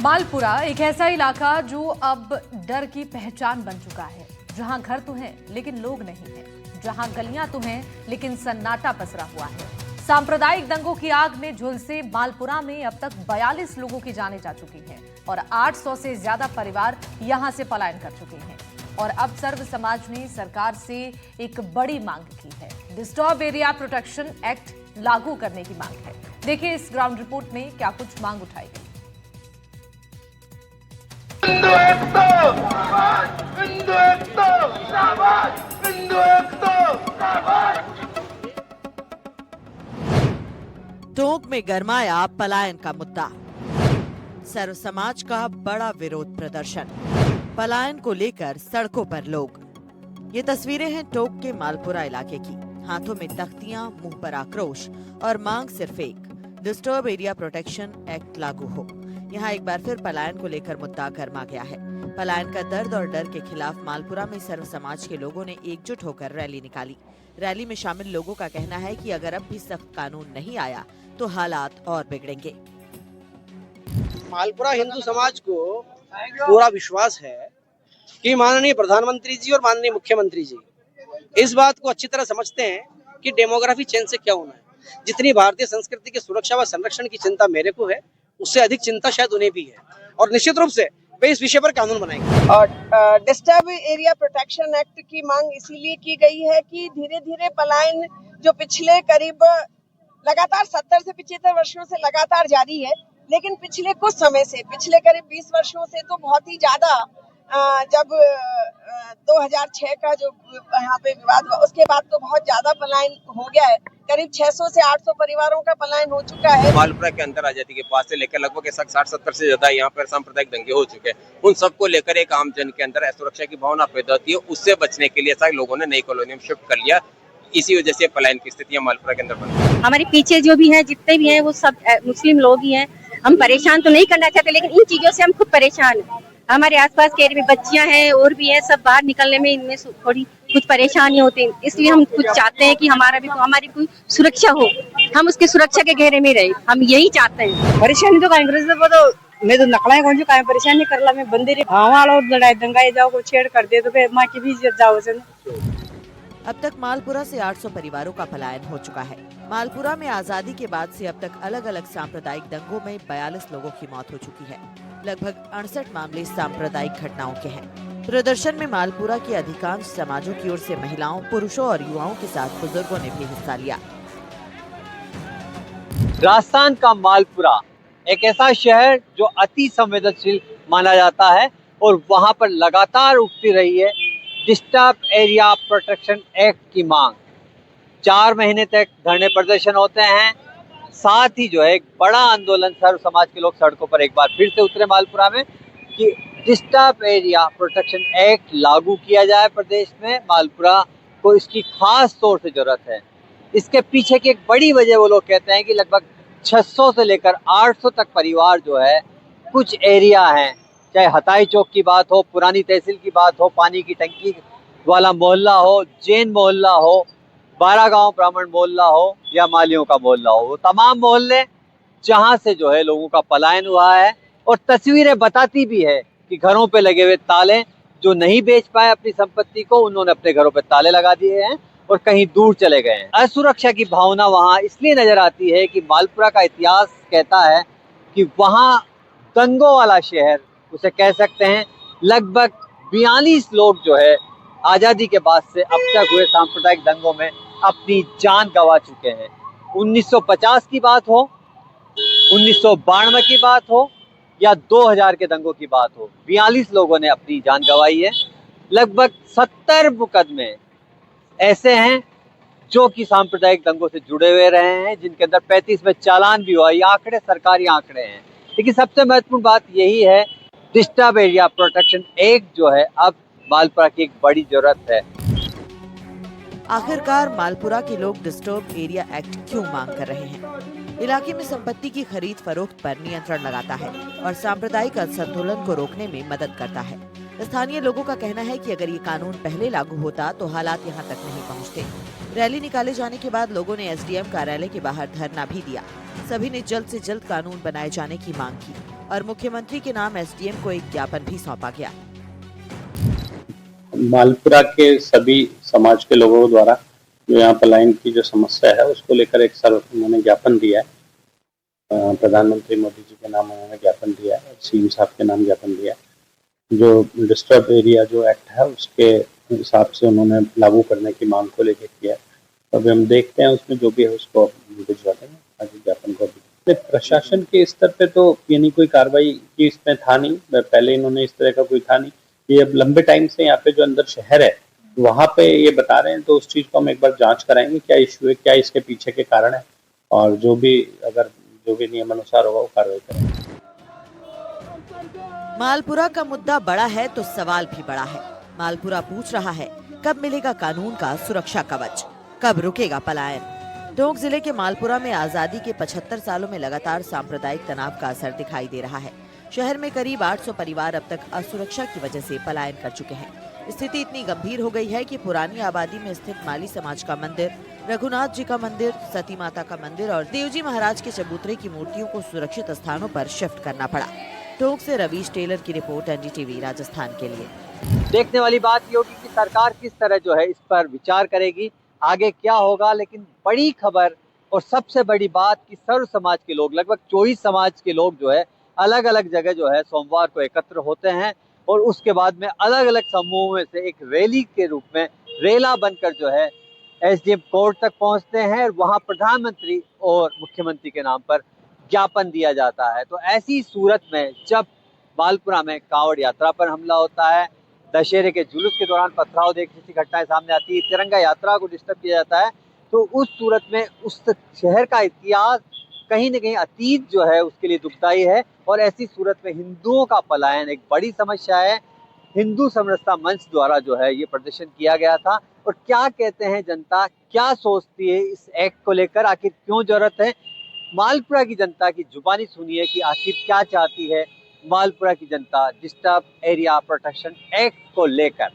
मालपुरा एक ऐसा इलाका जो अब डर की पहचान बन चुका है, जहां घर तो हैं लेकिन लोग नहीं हैं, जहां गलियां तो हैं लेकिन सन्नाटा पसरा हुआ है। सांप्रदायिक दंगों की आग में झुलसे मालपुरा में अब तक 42 लोगों की जानें जा चुकी हैं और 800 से ज्यादा परिवार यहां से पलायन कर चुके हैं। और अब सर्व समाज ने सरकार से एक बड़ी मांग की है, डिस्टर्ब एरिया प्रोटेक्शन एक्ट लागू करने की मांग है। देखिए इस ग्राउंड रिपोर्ट में क्या कुछ मांग उठाई गई। टोंक में गरमाया पलायन का मुद्दा, सर्व समाज का बड़ा विरोध प्रदर्शन, पलायन को लेकर सड़कों पर लोग। ये तस्वीरें हैं टोंक के मालपुरा इलाके की। हाथों में तख्तियां, मुंह पर आक्रोश और मांग सिर्फ एक, डिस्टर्ब एरिया प्रोटेक्शन एक्ट लागू हो। यहाँ एक बार फिर पलायन को लेकर मुद्दा गरमा गया है। पलायन का दर्द और डर के खिलाफ मालपुरा में सर्व समाज के लोगों ने एकजुट होकर रैली निकाली। रैली में शामिल लोगों का कहना है कि अगर अब भी सख्त कानून नहीं आया तो हालात और बिगड़ेंगे। मालपुरा हिंदू समाज को पूरा विश्वास है कि माननीय प्रधानमंत्री जी और माननीय मुख्यमंत्री जी इस बात को अच्छी तरह समझते हैं कि डेमोग्राफी चेंज से क्या होना है। जितनी भारतीय संस्कृति की सुरक्षा व संरक्षण की चिंता मेरे को है, उससे अधिक चिंता शायद उन्हें भी है और निश्चित रूप से वे इस विषय पर कानून बनाएंगे। और डिस्टर्ब एरिया प्रोटेक्शन एक्ट की मांग इसीलिए की गई है कि धीरे धीरे पलायन जो पिछले करीब लगातार 70 से 75 वर्षों से लगातार जारी है, लेकिन पिछले कुछ समय से, पिछले करीब 20 वर्षों से तो बहुत ही ज्यादा, जब 2006 का जो यहाँ पे विवाद हुआ उसके बाद तो बहुत ज्यादा पलायन हो गया है। करीब 600 से 800 परिवारों का पलायन हो चुका है। मालपुरा के अंदर आजादी के बाद से लेकर लगभग 60-70 से ज्यादा यहाँ पर सांप्रदायिक दंगे हो चुके हैं। उन सबको लेकर एक आम जन के अंदर असुरक्षा की भावना पैदा होती है। उससे बचने के लिए सारे लोगों ने नई कॉलोनी में शिफ्ट कर लिया। इसी वजह से पलायन की स्थितियां मालपुरा के अंदर बन गई। हमारे पीछे जो भी हैं, जितने भी हैं, वो सब मुस्लिम लोग ही हैं। हम परेशान तो नहीं करना चाहते, लेकिन इन चीजों से हम खुद परेशान हैं। हमारे आसपास के एरिया में बच्चियां हैं और भी हैं, सब बाहर निकलने में इनमें थोड़ी कुछ परेशानी होती है। इसलिए हम कुछ चाहते हैं कि हमारी कोई सुरक्षा हो, हम उसकी सुरक्षा के घेरे में रहे, हम यही चाहते हैं। परेशानी तो कांग्रेस मैं तो नकलाएं कौन जो काहे परेशानी करला मैं बंदे रे हवा और लड़ाई दंगाई जाओ को छेड़ कर दे तो फिर मां की भी इज्जत जाओ से। अब तक मालपुरा से 800 परिवारों का पलायन हो चुका है। मालपुरा में आजादी के बाद से अब तक अलग अलग सांप्रदायिक दंगों में 42 लोगों की मौत हो चुकी है। लगभग 68 मामले सांप्रदायिक घटनाओं के हैं। प्रदर्शन में मालपुरा की अधिकांश समाजों की ओर से महिलाओं, पुरुषों और युवाओं के साथ बुजुर्गों ने भी हिस्सा लिया। राजस्थान का मालपुरा एक ऐसा शहर जो अति संवेदनशील माना जाता है और वहां पर लगातार उठती रही है डिस्टर्ब एरिया प्रोटेक्शन एक्ट की मांग। 4 महीने तक धरने प्रदर्शन होते हैं। साथ ही जो है एक बड़ा आंदोलन सर्व समाज के लोग सड़कों पर एक बार फिर से उतरे मालपुरा में कि डिस्टर्ब एरिया प्रोटेक्शन एक्ट लागू किया जाए प्रदेश में। मालपुरा को इसकी खास तौर से जरूरत है। इसके पीछे की एक बड़ी वजह वो लोग कहते हैं कि लगभग 600 से लेकर 800 तक परिवार जो है, कुछ एरिया हैं, चाहे हताई चौक की बात हो, पुरानी तहसील की बात हो, पानी की टंकी वाला मोहल्ला हो, जैन मोहल्ला हो, 12 गांव ब्राह्मण मोहल्ला हो या मालियों का मोहल्ला हो, वो तमाम मोहल्ले जहां से जो है लोगों का पलायन हुआ है। और तस्वीरें बताती भी है कि घरों पे लगे हुए ताले, जो नहीं बेच पाए अपनी संपत्ति को, उन्होंने अपने घरों पे ताले लगा दिए हैं और कहीं दूर चले गए हैं। असुरक्षा की भावना वहां इसलिए नजर आती है कि मालपुरा का इतिहास कहता है कि वहां दंगों वाला शहर उसे कह सकते हैं। लगभग 42 लोग जो है आजादी के बाद से अब तक हुए सांप्रदायिक दंगों में अपनी जान गंवा चुके हैं। 1950 की बात हो, 1992 की बात हो या 2000 के दंगों की बात हो, 42 लोगों ने अपनी जान गंवाई है। लगभग 70 मुकदमे ऐसे हैं जो कि सांप्रदायिक दंगों से जुड़े हुए रहे हैं, जिनके अंदर 35 में चालान भी हुआ। ये आंकड़े सरकारी आंकड़े हैं। लेकिन सबसे महत्वपूर्ण बात यही है, डिस्टर्ब एरिया प्रोटेक्शन एक्ट जो है अब मालपुरा की एक बड़ी जरूरत है। आखिरकार मालपुरा के लोग डिस्टर्ब एरिया एक्ट क्यों मांग कर रहे हैं? इलाके में संपत्ति की खरीद फरोख्त पर नियंत्रण लगाता है और सांप्रदायिक असंतुलन को रोकने में मदद करता है। स्थानीय लोगों का कहना है कि अगर ये कानून पहले लागू होता तो हालात यहाँ तक नहीं पहुँचते। रैली निकाले जाने के बाद लोगों ने एसडीएम कार्यालय के बाहर धरना भी दिया। सभी ने जल्द से जल्द कानून बनाए जाने की मांग की। और मुख्यमंत्री के नाम एसडीएम को एक ज्ञापन भी सौंपा गया। मालपुरा के सभी समाज के लोगों द्वारा जो यहाँ पलायन की जो समस्या है उसको लेकर एक उन्होंने ज्ञापन दिया है। प्रधानमंत्री मोदी जी के नाम उन्होंने ज्ञापन दिया है, सीएम साहब के नाम ज्ञापन दिया है। जो डिस्टर्ब एरिया जो एक्ट है उसके हिसाब से उन्होंने लागू करने की मांग को लेकर किया है। तो अभी हम देखते हैं उसमें जो भी है उसको भिजवा देंगे आज ज्ञापन को। प्रशासन के स्तर पे तो यानी कोई कार्रवाई की इसमें था नहीं, पहले इन्होंने इस तरह का कोई था नहीं। ये अब लंबे टाइम से यहाँ पे जो अंदर शहर है वहाँ पे ये बता रहे हैं, तो उस चीज को हम एक बार जांच कराएंगे क्या इश्यू है, क्या इसके पीछे के कारण है, और जो भी नियमानुसार होगा वो कार्रवाई करेंगे। मालपुरा का मुद्दा बड़ा है तो सवाल भी बड़ा है। मालपुरा पूछ रहा है कब मिलेगा कानून का सुरक्षा कवच, कब रुकेगा पलायन। टोंक जिले के मालपुरा में आजादी के 75 सालों में लगातार सांप्रदायिक तनाव का असर दिखाई दे रहा है। शहर में करीब 800 परिवार अब तक असुरक्षा की वजह से पलायन कर चुके हैं। स्थिति इतनी गंभीर हो गई है कि पुरानी आबादी में स्थित माली समाज का मंदिर, रघुनाथ जी का मंदिर, सती माता का मंदिर और देवजी महाराज के चबूतरे की मूर्तियों को सुरक्षित स्थानों पर शिफ्ट करना पड़ा। टोंक से रवीश टेलर की रिपोर्ट, एनडीटीवी राजस्थान के लिए। देखने वाली बात ये होगी कि सरकार किस तरह जो है इस पर विचार करेगी, आगे क्या होगा। लेकिन बड़ी खबर और सबसे बड़ी बात कि सर्व समाज के लोग, लगभग 24 समाज के लोग जो है अलग अलग जगह जो है सोमवार को एकत्र होते हैं और उसके बाद में अलग अलग समूहों में से एक रैली के रूप में रेला बनकर जो है एसडीएम कोर्ट तक पहुंचते हैं और वहां प्रधानमंत्री और मुख्यमंत्री के नाम पर ज्ञापन दिया जाता है। तो ऐसी सूरत में जब मालपुरा में कांवड़ यात्रा पर हमला होता है, दशहरे के जुलूस के दौरान पथराव जैसी घटनाएं सामने आती है, तिरंगा यात्रा को डिस्टर्ब किया जाता है, तो उस सूरत में उस शहर का इतिहास कहीं न कहीं अतीत जो है उसके लिए दुखदायी है। और ऐसी सूरत में हिंदुओं का पलायन एक बड़ी समस्या है। हिंदू समरसता मंच द्वारा जो है ये प्रदर्शन किया गया था। और क्या कहते हैं जनता, क्या सोचती है इस एक्ट को लेकर, आखिर क्यों जरूरत है, मालपुरा की जनता की जुबानी सुनिए कि आखिर क्या चाहती है मालपुरा की जनता डिस्टर्ब एरिया प्रोटेक्शन एक्ट को लेकर।